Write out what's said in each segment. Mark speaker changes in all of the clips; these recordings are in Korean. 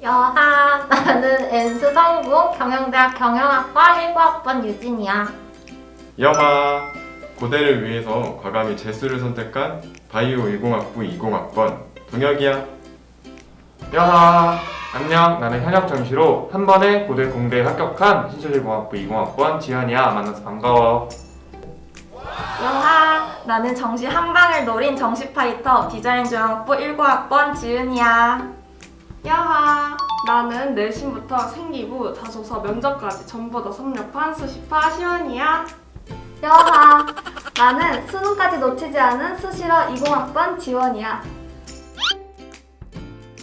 Speaker 1: 여하, 나는 N수성고 경영대학 경영학과 19학번 유진이야.
Speaker 2: 여하, 고대를 위해서 과감히 재수를 선택한 바이오 10학부 20학번 동혁이야.
Speaker 3: 여하 안녕, 나는 현역 정시로 한 번에 고대 공대에 합격한 신소재공학부 20학번 지현이야. 만나서 반가워.
Speaker 4: 여하, 나는 정시 한 방을 노린 정시 파이터 디자인 조형학부 19학번 지은이야.
Speaker 5: 야하! 나는 내신부터 생기부, 자소서, 면접까지 전부 다 섭렵한 수시파 시원이야.
Speaker 6: 여하, 나는 수능까지 놓치지 않은 수시러 20학번 지원이야.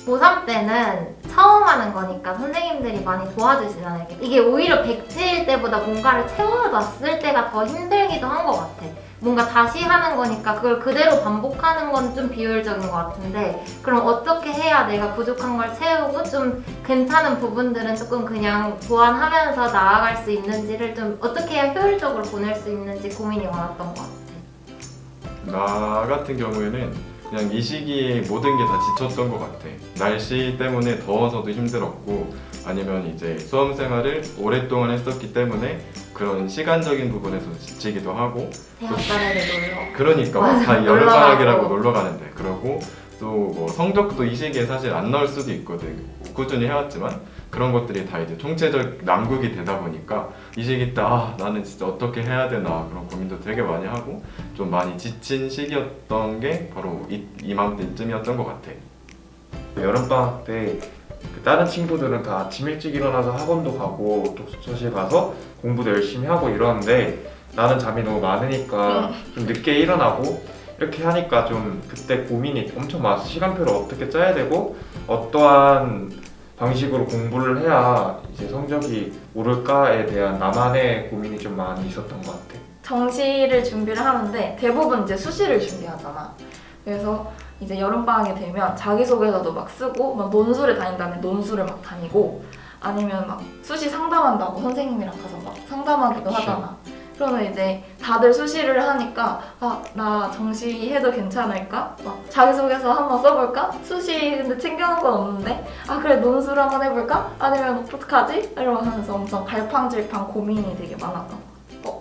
Speaker 1: 고3 때는 처음 하는 거니까 선생님들이 많이 도와주시잖아요. 이게 오히려 백지일 때보다 뭔가를 채워놨을 때가 더 힘들기도 한 것 같아. 뭔가 다시 하는 거니까 그걸 그대로 반복하는 건 좀 비효율적인 것 같은데, 그럼 어떻게 해야 내가 부족한 걸 채우고 좀 괜찮은 부분들은 조금 그냥 보완하면서 나아갈 수 있는지를 좀 어떻게 해야 효율적으로 보낼 수 있는지 고민이 많았던 것 같아.
Speaker 2: 나 같은 경우에는 그냥 이 시기에 모든 게 다 지쳤던 것 같아. 날씨 때문에 더워서도 힘들었고, 아니면 이제 수험 생활을 오랫동안 했었기 때문에 그런 시간적인 부분에서 지치기도 하고,
Speaker 1: 대학가를 놀러.
Speaker 2: 그러니까
Speaker 1: 맞아,
Speaker 2: 다
Speaker 1: 놀러
Speaker 2: 여름방학이라고
Speaker 1: 가고.
Speaker 2: 놀러 가는데, 그러고 또 뭐 성적도 이 시기에 사실 안 나올 수도 있거든. 꾸준히 해왔지만 그런 것들이 다 이제 총체적 난국이 되다 보니까 이 시기 때 나는 진짜 어떻게 해야 되나 그런 고민도 되게 많이 하고 좀 많이 지친 시기였던 게 바로 이맘때쯤이었던 것 같아.
Speaker 3: 여름방학 때 다른 친구들은 다 아침 일찍 일어나서 학원도 가고 독서실 가서 공부도 열심히 하고 이러는데 나는 잠이 너무 많으니까 좀 늦게 일어나고 이렇게 하니까 좀 그때 고민이 엄청 많아서 시간표를 어떻게 짜야 되고 어떠한 방식으로 공부를 해야 이제 성적이 오를까에 대한 나만의 고민이 좀 많이 있었던 것 같아.
Speaker 4: 정시를 준비를 하는데 대부분 이제 수시를 준비하잖아. 그래서 이제 여름방학이 되면 자기소개서도 막 쓰고 막 논술에 다닌다면 논술을 막 다니고, 아니면 막 수시 상담한다고 선생님이랑 가서 막 상담하기도 하잖아. 그러면 이제 다들 수시를 하니까 나 정시 해도 괜찮을까? 막 자기소개서 한번 써볼까? 수시 근데 챙겨놓은 건 없는데 그래 논술 한번 해볼까? 아니면 어떡하지? 이러면서 엄청 갈팡질팡 고민이 되게 많았던 것 같아.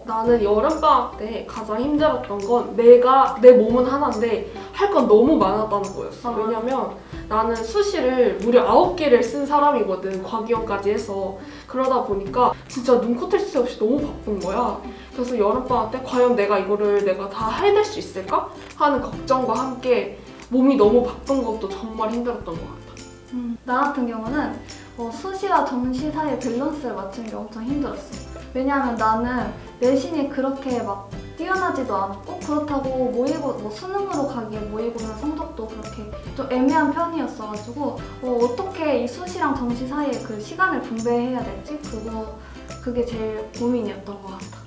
Speaker 5: 나는 여름방학 때 가장 힘들었던 건 내 몸은 하나인데 할 건 너무 많았다는 거였어. 왜냐면 나는 수시를 무려 9개를 쓴 사람이거든. 과기형까지 해서. 그러다 보니까 진짜 눈코 뜰 새 없이 너무 바쁜 거야. 그래서 여름방학 때 과연 내가 이거를 내가 다 해낼 수 있을까? 하는 걱정과 함께 몸이 너무 바쁜 것도 정말 힘들었던 것 같아.
Speaker 6: 나 같은 경우는 수시와 정시 사이의 밸런스를 맞추는 게 엄청 힘들었어. 왜냐하면 나는 내신이 그렇게 막 뛰어나지도 않았고, 그렇다고 모의고 뭐 수능으로 가기에 모의고사 성적도 그렇게 좀 애매한 편이었어가지고 어떻게 이 수시랑 정시 사이에 그 시간을 분배해야 될지 그게 제일 고민이었던 것 같아.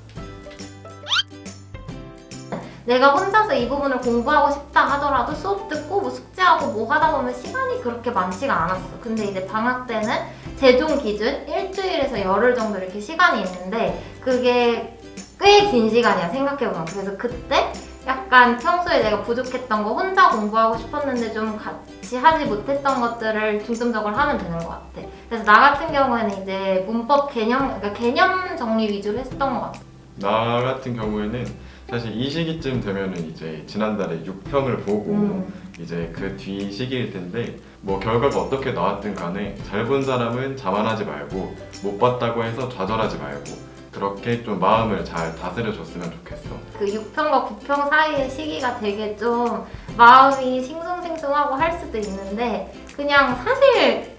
Speaker 1: 내가 혼자서 이 부분을 공부하고 싶다 하더라도 수업 듣고 뭐 숙제하고 뭐 하다 보면 시간이 그렇게 많지가 않았어. 근데 이제 방학 때는 제종 기준 일주일에서 열흘 정도 이렇게 시간이 있는데 그게 꽤 긴 시간이야, 생각해보면. 그래서 그때 약간 평소에 내가 부족했던 거, 혼자 공부하고 싶었는데 좀 같이 하지 못했던 것들을 중점적으로 하면 되는 것 같아. 그래서 나 같은 경우에는 이제 문법 그러니까 개념 정리 위주로 했던 것 같아.
Speaker 2: 나 같은 경우에는 사실 이 시기쯤 되면은 이제 지난달에 6평을 보고 이제 그 뒤 시기일 텐데, 뭐 결과가 어떻게 나왔든 간에 잘 본 사람은 자만하지 말고 못 봤다고 해서 좌절하지 말고 그렇게 좀 마음을 잘 다스려 줬으면 좋겠어.
Speaker 1: 그 6평과 9평 사이의 시기가 되게 좀 마음이 싱숭생숭하고 할 수도 있는데, 그냥 사실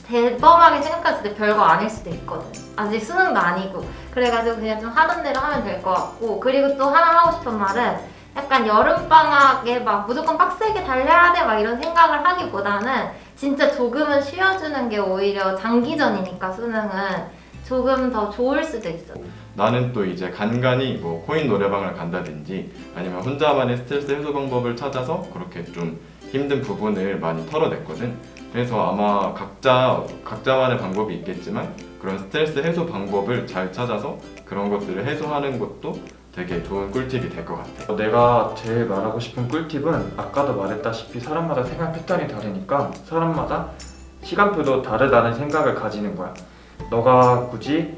Speaker 1: 대범하게 생각했을 때 별거 아닐 수도 있거든. 아직 수능도 아니고. 그래가지고 그냥 좀 하던 대로 하면 될 것 같고, 그리고 또 하나 하고 싶은 말은 약간 여름방학에 막 무조건 빡세게 달려야 돼 막 이런 생각을 하기보다는 진짜 조금은 쉬어주는 게 오히려 장기전이니까 수능은 조금 더 좋을 수도 있어.
Speaker 2: 나는 또 이제 간간히 뭐 코인 노래방을 간다든지 아니면 혼자만의 스트레스 해소 방법을 찾아서 그렇게 좀 힘든 부분을 많이 털어냈거든. 그래서 아마 각자만의 방법이 있겠지만 그런 스트레스 해소 방법을 잘 찾아서 그런 것들을 해소하는 것도 되게 좋은 꿀팁이 될 것 같아.
Speaker 3: 내가 제일 말하고 싶은 꿀팁은 아까도 말했다시피 사람마다 생활 패턴이 다르니까 사람마다 시간표도 다르다는 생각을 가지는 거야. 너가 굳이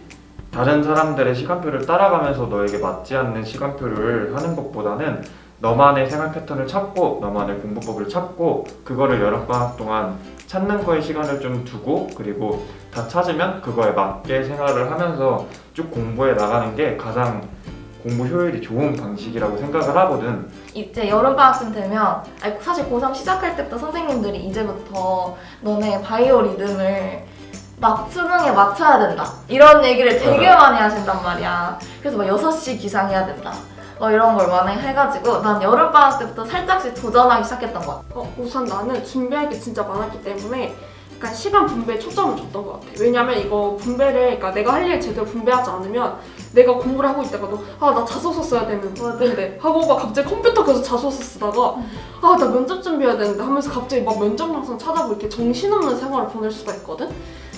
Speaker 3: 다른 사람들의 시간표를 따라가면서 너에게 맞지 않는 시간표를 하는 것보다는 너만의 생활 패턴을 찾고 너만의 공부법을 찾고 그거를 여름방학 동안 찾는 거에 시간을 좀 두고 그리고 다 찾으면 그거에 맞게 생활을 하면서 쭉 공부해 나가는 게 가장 공부 효율이 좋은 방식이라고 생각을 하거든.
Speaker 4: 이제 여름방학쯤 되면 사실 고3 시작할 때부터 선생님들이 이제부터 너네 바이오 리듬을 막 수능에 맞춰야 된다 이런 얘기를 되게 많이 하신단 말이야. 그래서 막 6시 기상해야 된다 이런 걸 많이 해가지고 난 여름방학 때부터 살짝씩 도전하기 시작했던 것 같아.
Speaker 5: 우선 나는 준비할 게 진짜 많았기 때문에 약간 시간 분배에 초점을 줬던 것 같아. 왜냐면 이거 분배를, 그러니까 내가 할 일 제대로 분배하지 않으면 내가 공부를 하고 있다가도 나 자소서 써야 되는데 하고 막 갑자기 컴퓨터 계속 자소서 쓰다가 나 면접 준비해야 되는데 하면서 갑자기 막 면접 영상 찾아보고 이렇게 정신없는 생활을 보낼 수가 있거든?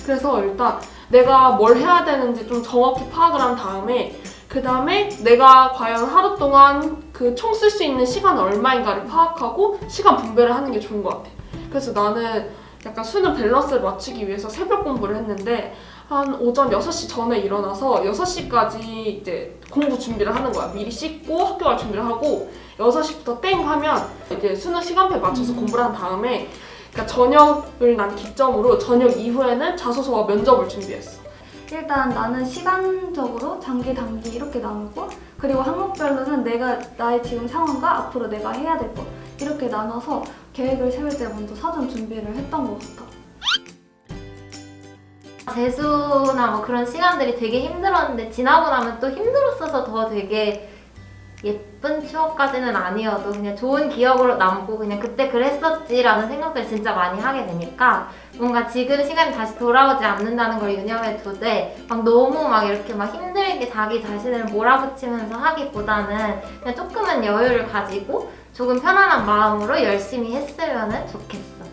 Speaker 5: 그래서 일단 내가 뭘 해야 되는지 좀 정확히 파악을 한 다음에 그 다음에 내가 과연 하루 동안 그 총 쓸 수 있는 시간은 얼마인가를 파악하고 시간 분배를 하는 게 좋은 것 같아. 그래서 나는 약간 수능 밸런스를 맞추기 위해서 새벽 공부를 했는데 한 오전 6시 전에 일어나서 6시까지 이제 공부 준비를 하는 거야. 미리 씻고 학교 갈 준비를 하고 6시부터 땡 하면 이제 수능 시간표에 맞춰서 공부를 한 다음에 그러니까 저녁을 난 기점으로 저녁 이후에는 자소서와 면접을 준비했어.
Speaker 6: 일단 나는 시간적으로 장기, 단기 이렇게 나누고 그리고 항목별로는 나의 지금 상황과 앞으로 내가 해야 될 것 이렇게 나눠서 계획을 세울 때 먼저 사전 준비를 했던 것 같아.
Speaker 1: 재수나 뭐 그런 시간들이 되게 힘들었는데 지나고 나면 또 힘들었어서 더 되게 예쁜 추억까지는 아니어도 그냥 좋은 기억으로 남고 그냥 그때 그랬었지라는 생각들 진짜 많이 하게 되니까 뭔가 지금 시간이 다시 돌아오지 않는다는 걸 유념해 두되 막 너무 막 이렇게 막 힘들게 자기 자신을 몰아붙이면서 하기보다는 그냥 조금은 여유를 가지고 조금 편안한 마음으로 열심히 했으면 좋겠어.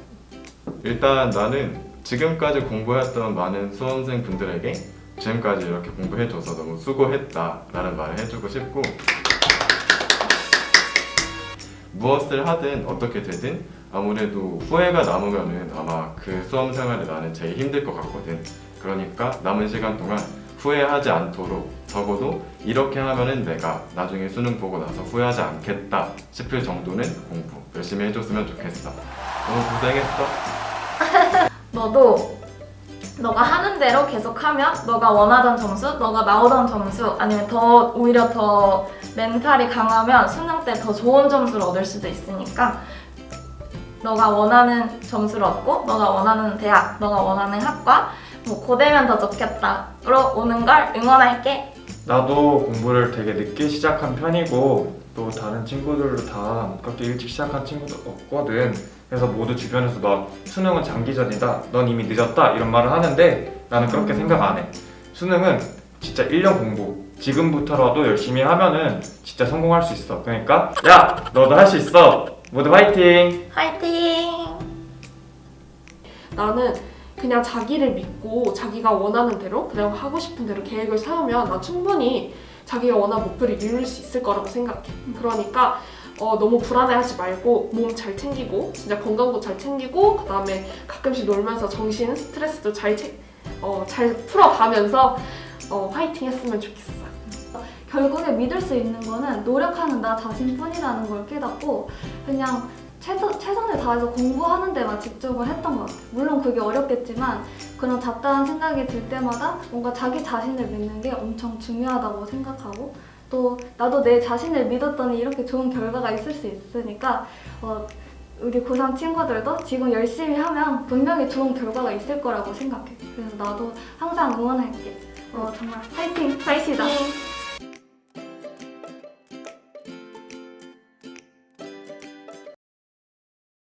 Speaker 2: 일단 나는 지금까지 공부했던 많은 수험생 분들에게 지금까지 이렇게 공부해줘서 너무 수고했다라는 말을 해주고 싶고 무엇을 하든 어떻게 되든 아무래도 후회가 남으면은 아마 그 수험 생활에 나는 제일 힘들 것 같거든. 그러니까 남은 시간 동안 후회하지 않도록 적어도 이렇게 하면은 내가 나중에 수능 보고 나서 후회하지 않겠다 싶을 정도는 공부 열심히 해줬으면 좋겠어. 너무 고생했어.
Speaker 4: 너도 너가 하는 대로 계속하면 너가 원하던 점수, 너가 나오던 점수 아니면 오히려 더 멘탈이 강하면 수능 때 더 좋은 점수를 얻을 수도 있으니까 너가 원하는 점수를 얻고 너가 원하는 대학, 너가 원하는 학과 뭐 고되면 더 좋겠다로 오는 걸 응원할게.
Speaker 3: 나도 공부를 되게 늦게 시작한 편이고 또 다른 친구들도 다 그렇게 일찍 시작한 친구도 없거든. 그래서 모두 주변에서 너 수능은 장기전이다, 넌 이미 늦었다 이런 말을 하는데 나는 그렇게 생각 안 해. 수능은 진짜 1년 공부 지금부터라도 열심히 하면은 진짜 성공할 수 있어. 그러니까 야 너도 할 수 있어. 모두 화이팅!
Speaker 4: 화이팅!
Speaker 5: 나는 그냥 자기를 믿고 자기가 원하는 대로 그냥 하고 싶은 대로 계획을 세우면 나 충분히 자기가 원하는 목표를 이룰 수 있을 거라고 생각해. 그러니까 너무 불안해하지 말고 몸 잘 챙기고 진짜 건강도 잘 챙기고 그 다음에 가끔씩 놀면서 정신 스트레스도 잘 풀어가면서 화이팅 했으면 좋겠어.
Speaker 6: 결국에 믿을 수 있는 거는 노력하는 나 자신뿐이라는 걸 깨닫고 그냥 최선을 다해서 공부하는 데만 집중을 했던 것 같아요. 물론 그게 어렵겠지만 그런 잡다한 생각이 들 때마다 뭔가 자기 자신을 믿는 게 엄청 중요하다고 생각하고 또 나도 내 자신을 믿었더니 이렇게 좋은 결과가 있을 수 있으니까 우리 고3 친구들도 지금 열심히 하면 분명히 좋은 결과가 있을 거라고 생각해. 그래서 나도 항상 응원할게. 정말 파이팅! 파이팅이다!